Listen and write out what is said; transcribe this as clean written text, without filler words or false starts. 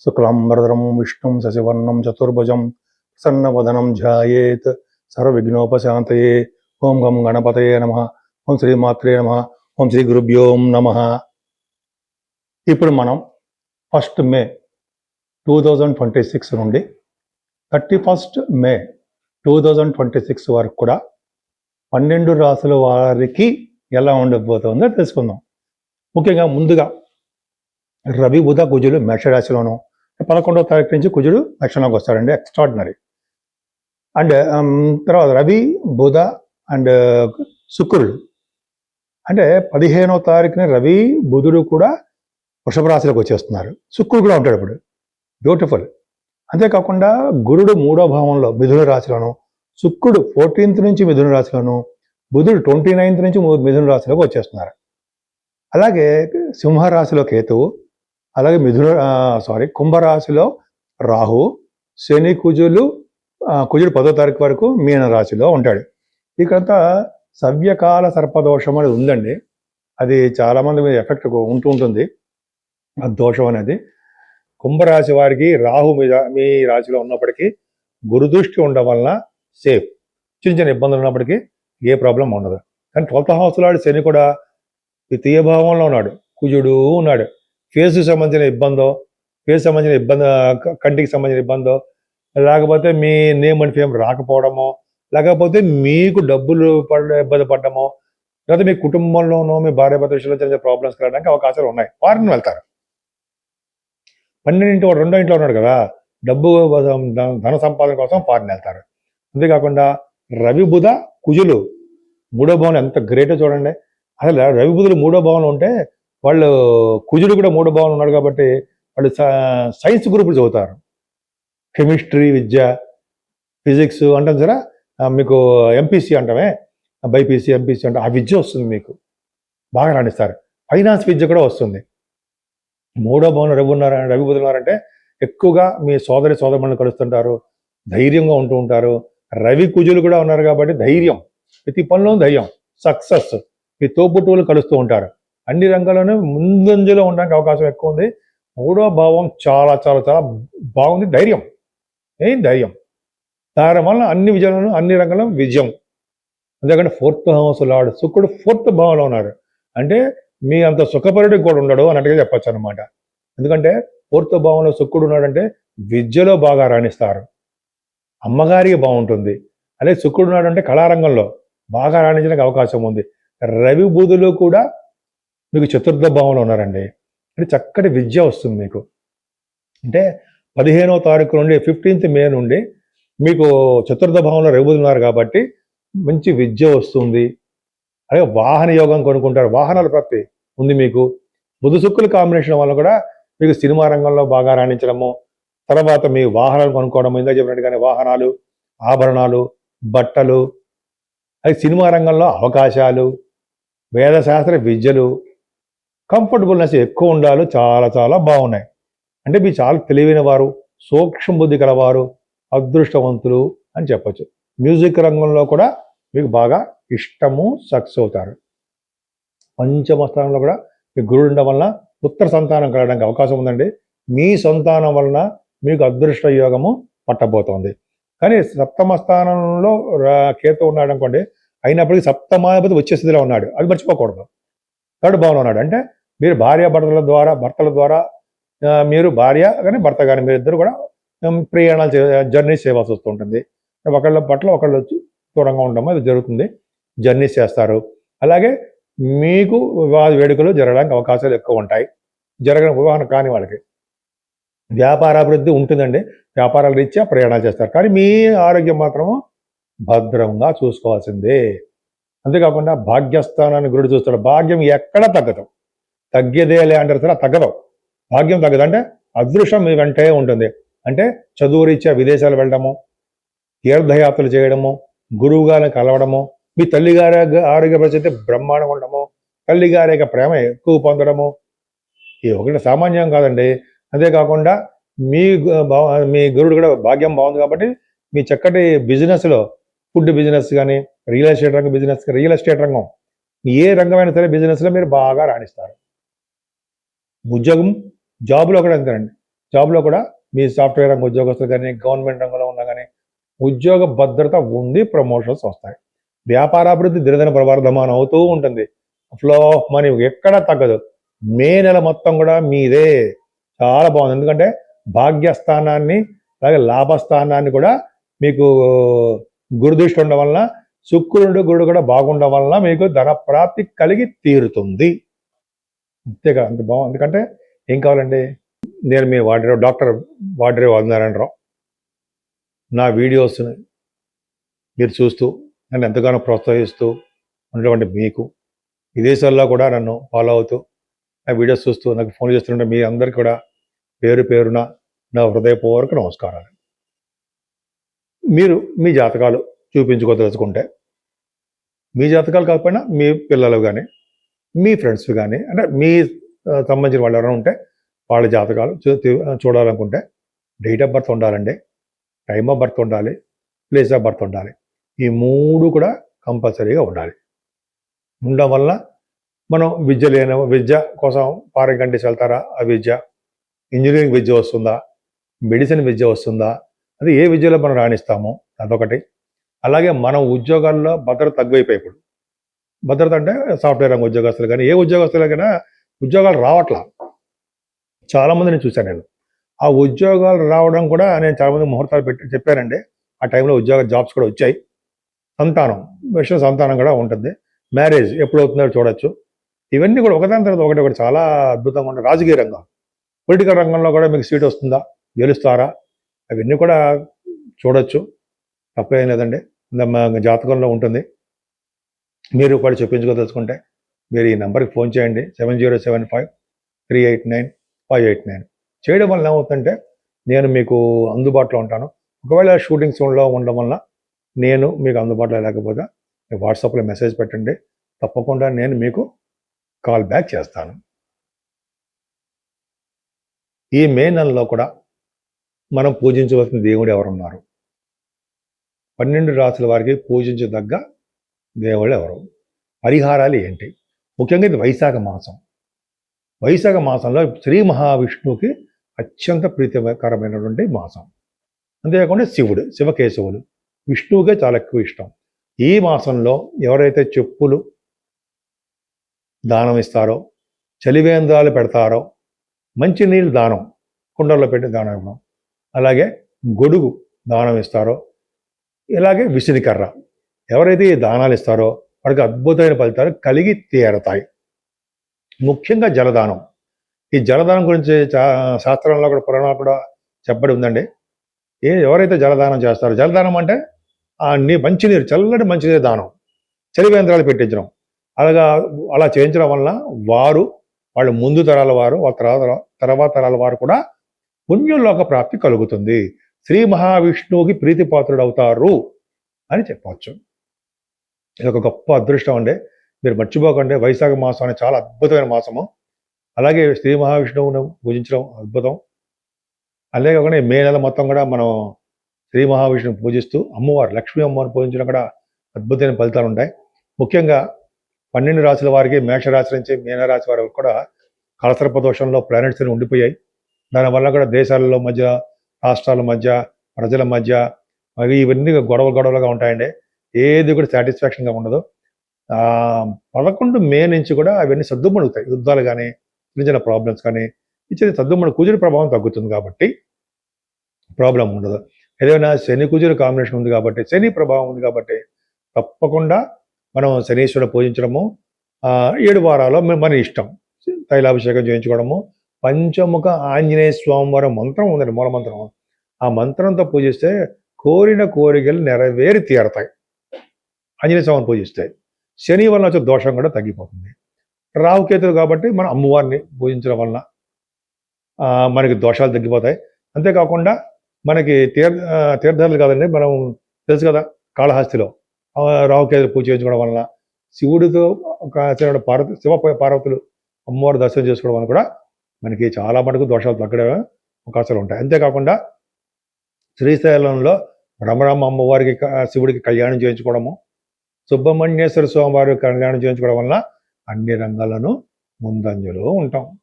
శుక్లాంబరధరం విష్ణుం శశివర్ణం చతుర్భుజం ప్రసన్నవదనం ధ్యాయేత్ సర్వవిఘ్నోపశాంతయే. ఓం గం గణపతయే నమః. ఓం శ్రీమాత్రే నమః. ఓం శ్రీ గురుభ్యో నమః. ఇప్పుడు మనం 1 మే 2026 నుండి 31 మే 2026 వరకు కూడా 12 రాసుల వారికి ఎలా ఉండబోతుందో తెలుసుకుందాం. ముఖ్యంగా ముందుగా రవి బుధ కుజులు మేషరాశిలోను, 11వ తారీఖు నుంచి కుజుడు లక్షణంలోకి వస్తాడండి, ఎక్స్ట్రాడినరీ. అండ్ తర్వాత రవి బుధ అండ్ శుక్రుడు అంటే 15వ తారీఖున రవి బుధుడు కూడా వృషభ రాశిలోకి వచ్చేస్తున్నారు. శుక్రుడు కూడా ఉంటాడు ఇప్పుడు, బ్యూటిఫుల్. అంతేకాకుండా గురుడు 3వ భావంలో మిథున రాశిలోను, శుక్రుడు 14th నుంచి మిథున రాశిలోను, బుధుడు 29th నుంచి మిథున రాశిలోకి వచ్చేస్తున్నారు. అలాగే సింహరాశిలో కేతువు, అలాగే కుంభరాశిలో రాహు, శని కుజుడు 10వ తారీఖు వరకు మీన రాశిలో ఉంటాడు. ఇక్కడంతా సవ్యకాల సర్పదోషం అనేది ఉందండి. అది చాలామంది మీద ఎఫెక్ట్ ఉంటూ ఉంటుంది ఆ దోషం అనేది. కుంభరాశి వారికి రాహు మీద మీ రాశిలో ఉన్నప్పటికీ గురుదృష్టి ఉండడం వలన సేఫ్. చిన్న చిన్న ఇబ్బందులు ఉన్నప్పటికీ ఏ ప్రాబ్లం ఉండదు. కానీ 12th హౌస్లో శని కూడా ద్వితీయ భావంలో ఉన్నాడు, కుజుడు ఉన్నాడు. ఫేస్కి సంబంధించిన ఇబ్బందో, కంటికి సంబంధించిన ఇబ్బందో, లేకపోతే మీ నేమ్ అండ్ ఫేమ్ రాకపోవడమో, లేకపోతే మీకు డబ్బులు ఇబ్బంది పడ్డమో, లేకపోతే మీ కుటుంబంలోనో మీ భార్య భర్త విషయంలో చిన్న ప్రాబ్లమ్స్ కలగడానికి అవకాశాలు ఉన్నాయి. ఫారిన్ వెళ్తారు. 12 రెండో ఇంట్లో ఉన్నాడు కదా, డబ్బు ధన సంపాదన కోసం ఫారిన్ వెళ్తారు. అంతేకాకుండా రవి బుధ కుజులు 3వ భావన ఎంత గ్రేటో చూడండి. అసలు రవి బుధులు 3వ భావన ఉంటే వాళ్ళు, కుజుడు కూడా 3వ భావన ఉన్నాడు కాబట్టి వాళ్ళు సైన్స్ గ్రూపులు చదువుతారు. కెమిస్ట్రీ విద్య, ఫిజిక్స్ అంటాం సరే, మీకు ఎంపీసీ అంటామే, బైపీసీ ఎంపీసీ అంటే ఆ విద్య వస్తుంది, మీకు బాగా రాణిస్తారు. ఫైనాన్స్ విద్య కూడా వస్తుంది. 3వ భావన రవి బుధులు ఉన్నారంటే ఎక్కువగా మీ సోదరులను కలుస్తుంటారు, ధైర్యంగా ఉంటూ ఉంటారు. రవి కుజులు కూడా ఉన్నారు కాబట్టి ధైర్యం, ప్రతి పనిలో ధైర్యం, సక్సెస్. మీ తోబుట్టువులు కలుస్తూ ఉంటారు. అన్ని రంగాల్లోనూ ముందంజలో ఉండడానికి అవకాశం ఎక్కువ ఉంది. 3వ భావం చాలా చాలా చాలా బాగుంది. ధైర్యం, ధైర్యం. దాని వల్ల అన్ని విజయాలను, అన్ని రంగాల్లో విజయం. అంతేకాకుండా 4th హౌస్ లార్డ్ శుక్రుడు 4th భావంలో ఉన్నాడు. అంటే మీ అంత సుఖపరుడు కూడా ఉండడు అన్నట్టుగా చెప్పచ్చు అనమాట. ఎందుకంటే 4th భావంలో శుక్రుడు ఉన్నాడంటే విద్యలో బాగా రాణిస్తారు, అమ్మగారికి బాగుంటుంది. అలాగే శుక్రుడు ఉన్నాడంటే కళారంగంలో బాగా రాణించడానికి అవకాశం ఉంది. రవి బుధులు కూడా మీకు 4th భావంలో ఉన్నారండి. అంటే చక్కటి విద్య వస్తుంది మీకు. అంటే 15వ తారీఖు నుండి 15th మే నుండి మీకు 4th భావంలో రవి బుధులు ఉన్నారు కాబట్టి మంచి విద్య వస్తుంది. అలాగే వాహన యోగం కొనుక్కుంటారు, వాహనాల ప్రాప్తి ఉంది మీకు. బుధ శుక్రుల కాంబినేషన్ వల్ల కూడా మీకు సినిమా రంగంలో బాగా రాణించడము, తర్వాత మీ వాహనాలు కొనుక్కోవడము, ఇందాక చెప్పినట్టుగానే వాహనాలు, ఆభరణాలు, బట్టలు, అది సినిమా రంగంలో అవకాశాలు, వేదశాస్త్ర విద్యలు, కంఫర్టబుల్నెస్ ఎక్కువ ఉండాలి. చాలా చాలా బాగున్నాయి. అంటే మీరు చాలా తెలివైన వారు, సూక్ష్మ బుద్ధి కలవారు, అదృష్టవంతులు అని చెప్పచ్చు. మ్యూజిక్ రంగంలో కూడా మీకు బాగా ఇష్టము, సక్సెస్ అవుతారు. 5వ స్థానంలో కూడా మీకు గురుడు ఉండడం వలన పుత్ర సంతానం కలగడానికి అవకాశం ఉందండి. మీ సంతానం వలన మీకు అదృష్ట యోగము పట్టబోతోంది. కానీ 7వ స్థానంలో కేతు ఉన్నాడు అనుకోండి, అయినప్పటికీ 7వ వచ్చే స్థితిలో ఉన్నాడు, అది మర్చిపోకూడదు. 3rd భావంలో ఉన్నాడు అంటే మీరు భర్తల ద్వారా మీరు భార్య కానీ భర్త కానీ మీరిద్దరు కూడా ప్రయాణాలు జర్నీస్ చేయవలసి వస్తూ ఉంటుంది. ఒకళ్ళ పట్ల ఒకళ్ళు దూరంగా ఉండడం అది జరుగుతుంది, జర్నీస్ చేస్తారు. అలాగే మీకు వివాహ వేడుకలు జరగడానికి అవకాశాలు ఎక్కువ ఉంటాయి. జరగని వివాహం కాని వాళ్ళకి వ్యాపారాభివృద్ధి ఉంటుందండి, వ్యాపారాల రీత్యా ప్రయాణాలు చేస్తారు. కానీ మీ ఆరోగ్యం మాత్రము భద్రంగా చూసుకోవాల్సిందే. అంతేకాకుండా భాగ్యస్థానాన్ని గురుడు చూస్తాడు. భాగ్యం ఎక్కడ తగ్గదు, తగ్గేదేలే అంటారు సరే, తగ్గదు. భాగ్యం తగ్గదు అంటే అదృష్టం మీ వెంటే ఉంటుంది. అంటే చదువు రీత్యా విదేశాలు వెళ్ళడము, తీర్థయాత్రలు చేయడము, గురువు గారిని కలవడము, మీ తల్లిగారి ఆరోగ్య పరిస్థితి బ్రహ్మాండంగా ఉండడము, తల్లిగారి యొక్క ప్రేమ ఎక్కువ పొందడము, ఇది ఒకటి సామాన్యం కాదండి. అంతేకాకుండా మీ గురుడు కూడా భాగ్యం బాగుంది కాబట్టి మీ చక్కటి బిజినెస్లో, ఫుడ్ బిజినెస్ కానీ, రియల్ ఎస్టేట్ రంగం, ఏ రంగమైనా సరే బిజినెస్లో మీరు బాగా రాణిస్తారు. ఉద్యోగం, జాబులో కూడా అంతేనండి. జాబ్లో కూడా మీ సాఫ్ట్వేర్ రంగ ఉద్యోగస్తులు కానీ గవర్నమెంట్ రంగంలో ఉన్నా కానీ ఉద్యోగ భద్రత ఉంది, ప్రమోషన్స్ వస్తాయి. వ్యాపారాభివృద్ధి దినదిన ప్రవర్ధమానం అవుతూ ఉంటుంది. ఫ్లో ఆఫ్ మనీ ఎక్కడా తగ్గదు. మే నెల మొత్తం కూడా మీదే. చాలా బాగుంది. ఎందుకంటే భాగ్యస్థానాన్ని అలాగే లాభస్థానాన్ని కూడా మీకు గురుదృష్టి ఉండడం వలన, శుక్రుడు గురుడు కూడా బాగుండడం వలన మీకు ధన ప్రాప్తి కలిగి తీరుతుంది. అంతేగా, అంత బాగుంది. ఎందుకంటే ఏం కావాలండి, నేను మీ డాక్టర్ వాడ్రేవ్ ఆదినారాయణరావు. నా వీడియోస్ని మీరు చూస్తూ నన్ను ఎంతగానో ప్రోత్సహిస్తూ ఉన్నటువంటి మీకు, విదేశాల్లో కూడా నన్ను ఫాలో అవుతూ నా వీడియోస్ చూస్తూ నాకు ఫోన్ చేస్తుంటే మీ అందరికీ కూడా పేరు పేరున నా హృదయపూర్వక నమస్కారాలు. మీరు మీ జాతకాలు చూపించుకోదలుచుకుంటే, మీ జాతకాలు కాకపోయినా మీ పిల్లలు కానీ మీ ఫ్రెండ్స్ కానీ, అంటే మీ సంబంధించిన వాళ్ళు ఎవరైనా ఉంటే వాళ్ళ జాతకాలు చూడాలనుకుంటే డేట్ ఆఫ్ బర్త్ ఉండాలండి, టైమ్ ఆఫ్ బర్త్ ఉండాలి, ప్లేస్ ఆఫ్ బర్త్ ఉండాలి. ఈ 3 కూడా కంపల్సరీగా ఉండాలి. ఉండడం వల్ల మనం విద్య కోసం ఫారిన్ కంట్రీస్ వెళ్తారా, ఆ విద్య, ఇంజనీరింగ్ విద్య వస్తుందా, మెడిసిన్ విద్య వస్తుందా, అది ఏ విద్యలో మనం రాణిస్తామో అదొకటి. అలాగే మనం ఉద్యోగాల్లో భద్రత తగ్గిపోయి, ఇప్పుడు భద్రత అంటే సాఫ్ట్వేర్ రంగ ఉద్యోగస్తులు కానీ ఏ ఉద్యోగస్తులకైనా ఉద్యోగాలు రావట్లా. చాలామంది నేను చూశాను. నేను ఆ ఉద్యోగాలు రావడం కూడా నేను చాలామంది ముహూర్తాలు పెట్టి చెప్పానండి. ఆ టైంలో జాబ్స్ కూడా వచ్చాయి. సంతానం కూడా ఉంటుంది. మ్యారేజ్ ఎప్పుడు అవుతుందో చూడొచ్చు. ఇవన్నీ కూడా ఒకదాని తర్వాత ఒకటి చాలా అద్భుతంగా ఉంటాయి. రాజకీయ రంగం, పొలిటికల్ రంగంలో కూడా మీకు సీట్ వస్తుందా, గెలుస్తారా, అవన్నీ కూడా చూడొచ్చు. తప్పేం లేదండి, జాతకంలో ఉంటుంది. మీరు కూడా చెప్పించుకోదలుచుకుంటే మీరు ఈ నెంబర్కి ఫోన్ చేయండి, 7075389589. చేయడం వల్ల ఏమవుతుందంటే నేను మీకు అందుబాటులో ఉంటాను. ఒకవేళ షూటింగ్ జోన్లో ఉండడం వల్ల నేను మీకు అందుబాటులో లేకపోతే వాట్సాప్లో మెసేజ్ పెట్టండి, తప్పకుండా నేను మీకు కాల్ బ్యాక్ చేస్తాను. ఈ మే నెలలో కూడా మనం పూజించవలసిన దేవుడు ఎవరున్నారు, 12 రాసుల వారికి పూజించదగ్గ దేవుళ్ళు ఎవరు, పరిహారాలు ఏంటి? ముఖ్యంగా ఇది వైశాఖ మాసం. వైశాఖ మాసంలో శ్రీ మహావిష్ణువుకి అత్యంత ప్రీతికరమైనటువంటి మాసం. అంతేకాకుండా శివకేశవులు విష్ణువుకే చాలా ఎక్కువ ఇష్టం. ఈ మాసంలో ఎవరైతే చెప్పులు దానం ఇస్తారో, చలివేంద్రాలు పెడతారో, మంచినీళ్ళు దానం కుండల్లో పెట్టి దానం ఇవ్వడం, అలాగే గొడుగు దానం ఇస్తారో, ఇలాగే విసిరికర్ర ఎవరైతే ఈ దానాలు ఇస్తారో వాడికి అద్భుతమైన ఫలితాలు కలిగి తీరతాయి. ముఖ్యంగా జలదానం. ఈ జలదానం గురించి శాస్త్రంలో కూడా, పురాణాలు కూడా చెప్పబడి ఉందండి. ఎవరైతే జలదానం చేస్తారో, జలదానం అంటే మంచినీరు, చల్లటి మంచినీరు దానం, చలివేంద్రాలు పెట్టించడం, అలా చేయించడం వలన వాళ్ళ ముందు తరాల వారు, తర్వాత తరాల వారు కూడా పుణ్యలోక ప్రాప్తి కలుగుతుంది, శ్రీ మహావిష్ణువుకి ప్రీతిపాత్రుడు అవుతారు అని చెప్పవచ్చు. ఇది ఒక గొప్ప అదృష్టం అండి. మీరు మర్చిపోకండి, వైశాఖ మాసం అనేది చాలా అద్భుతమైన మాసము. అలాగే శ్రీ మహావిష్ణువును పూజించడం అద్భుతం. అలాగే కాకుండా మే నెల మొత్తం కూడా మనం శ్రీ మహావిష్ణువుని పూజిస్తూ అమ్మవారు లక్ష్మీ అమ్మవారిని పూజించడం కూడా అద్భుతమైన ఫలితాలు ఉంటాయి. ముఖ్యంగా 12 రాశుల వారికి, మేషరాశి నుంచి మీనరాశి వారికి కూడా కలసర్ప దోషంలో ప్లానెట్స్ అని ఉండిపోయాయి. దానివల్ల కూడా దేశాలలో మధ్య, రాష్ట్రాల మధ్య, ప్రజల మధ్య ఇవన్నీ గొడవలుగా ఉంటాయండి. ఏది కూడా సాటిస్ఫాక్షన్గా ఉండదు. 11 మే నుంచి కూడా అవన్నీ సర్దుమణుగుతాయి. యుద్ధాలు కానీ, చిన్న చిన్న ప్రాబ్లమ్స్ కానీ ఇచ్చేది కుజుడి ప్రభావం తగ్గుతుంది కాబట్టి ప్రాబ్లం ఉండదు. ఏదైనా శని కుజుడి కాంబినేషన్ ఉంది కాబట్టి, శని ప్రభావం ఉంది కాబట్టి తప్పకుండా మనం శనీశ్వరుని పూజించడము, 7 వారాల్లో మన ఇష్టం తైలాభిషేకం చేయించుకోవడము, పంచముఖ ఆంజనేయ స్వామివారి మంత్రం ఉందండి, మూలమంత్రం. ఆ మంత్రంతో పూజిస్తే కోరిన కోరికలు నెరవేరి తీరతాయి. ఆంజనేయ స్వామిని పూజిస్తే శని వలన వచ్చే దోషం కూడా తగ్గిపోతుంది. రాహుకేతులు కాబట్టి మనం అమ్మవారిని పూజించడం వలన మనకి దోషాలు తగ్గిపోతాయి. అంతేకాకుండా మనకి తీర్థాలు కాదండి, మనం తెలుసు కదా, కాళహస్తిలో రాహుకేతులు పూజ చేయించుకోవడం వలన, శివుడితో శివ పార్వతులు అమ్మవారి దర్శనం చేసుకోవడం వలన కూడా మనకి చాలా మటుకు దోషాలు తగ్గడం అవకాశాలు ఉంటాయి. అంతేకాకుండా శ్రీశైలంలో రమణమ్మ అమ్మవారికి, శివుడికి కళ్యాణం చేయించుకోవడము, సుబ్రహ్మణ్యేశ్వర స్వామి వారికి కళ్యాణం చేయించుకోవడం వలన అన్ని రంగాలను ముందంజలో ఉంటాం.